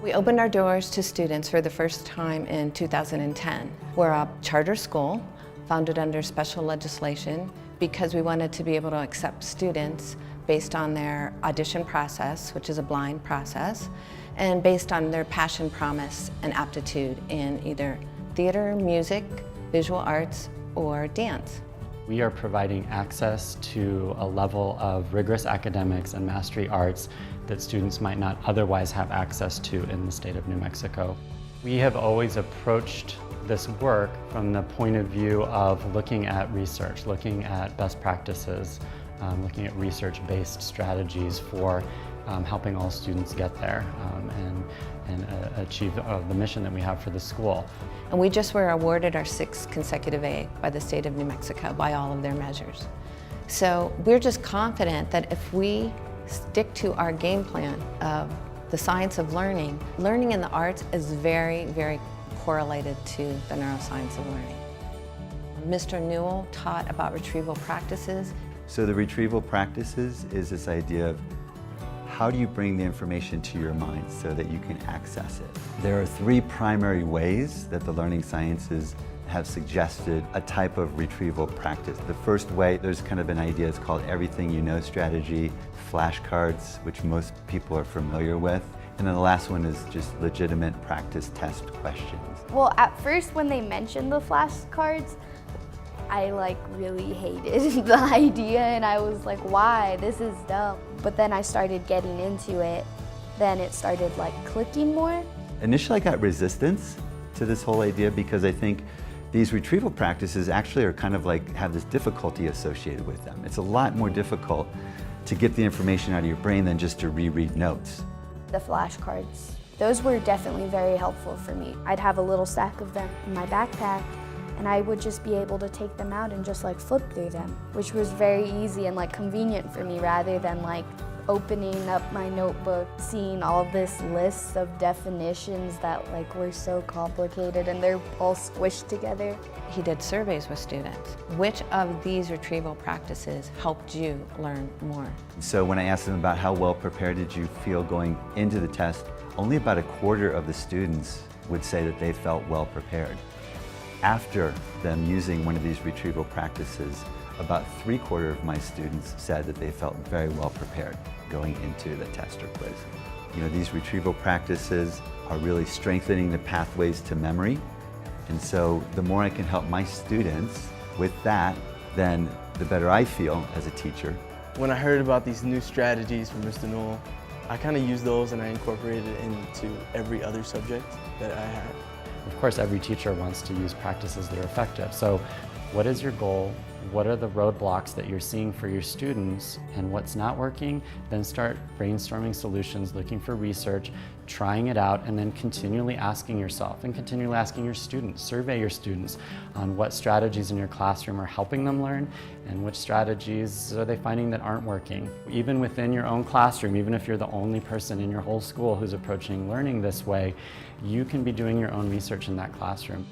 We opened our doors to students for the first time in 2010. We're a charter school founded under special legislation because we wanted to be able to accept students based on their audition process, which is a blind process, and based on their passion, promise, and aptitude in either theater, music, visual arts, or dance. We are providing access to a level of rigorous academics and mastery arts that students might not otherwise have access to in the state of New Mexico. We have always approached this work from the point of view of looking at research, looking at best practices, looking at research-based strategies for helping all students get there and achieve the mission that we have for the school. And we just were awarded our 6th consecutive A by the state of New Mexico by all of their measures. So we're just confident that if we stick to our game plan of the science of learning, learning in the arts is very, very correlated to the neuroscience of learning. Mr. Newell taught about retrieval practices. So the retrieval practices is this idea of how do you bring the information to your mind so that you can access it? There are 3 primary ways that the learning sciences have suggested a type of retrieval practice. The first way, there's kind of an idea, it's called everything you know strategy, flashcards, which most people are familiar with. And then the last one is just legitimate practice test questions. Well, at first when they mentioned the flashcards, I really hated the idea and I was like, why? This is dumb. But then I started getting into it, then it started clicking more. Initially I got resistance to this whole idea because I think these retrieval practices actually are kind of have this difficulty associated with them. It's a lot more difficult to get the information out of your brain than just to reread notes. The flashcards, those were definitely very helpful for me. I'd have a little stack of them in my backpack and I would just be able to take them out and just flip through them, which was very easy and convenient for me rather than opening up my notebook, seeing all this lists of definitions that were so complicated and they're all squished together. He did surveys with students. Which of these retrieval practices helped you learn more? So when I asked them about how well prepared did you feel going into the test, only about 1/4 of the students would say that they felt well prepared. After them using one of these retrieval practices, about 3/4 of my students said that they felt very well prepared going into the test or quiz. These retrieval practices are really strengthening the pathways to memory. And so the more I can help my students with that, then the better I feel as a teacher. When I heard about these new strategies from Mr. Newell, I kind of used those and I incorporated it into every other subject that I had. Of course, every teacher wants to use practices that are effective. So what is your goal? What are the roadblocks that you're seeing for your students and what's not working? Then start brainstorming solutions, looking for research, trying it out, and then continually asking yourself and continually asking your students, survey your students on what strategies in your classroom are helping them learn and which strategies are they finding that aren't working. Even within your own classroom, even if you're the only person in your whole school who's approaching learning this way, you can be doing your own research in that classroom.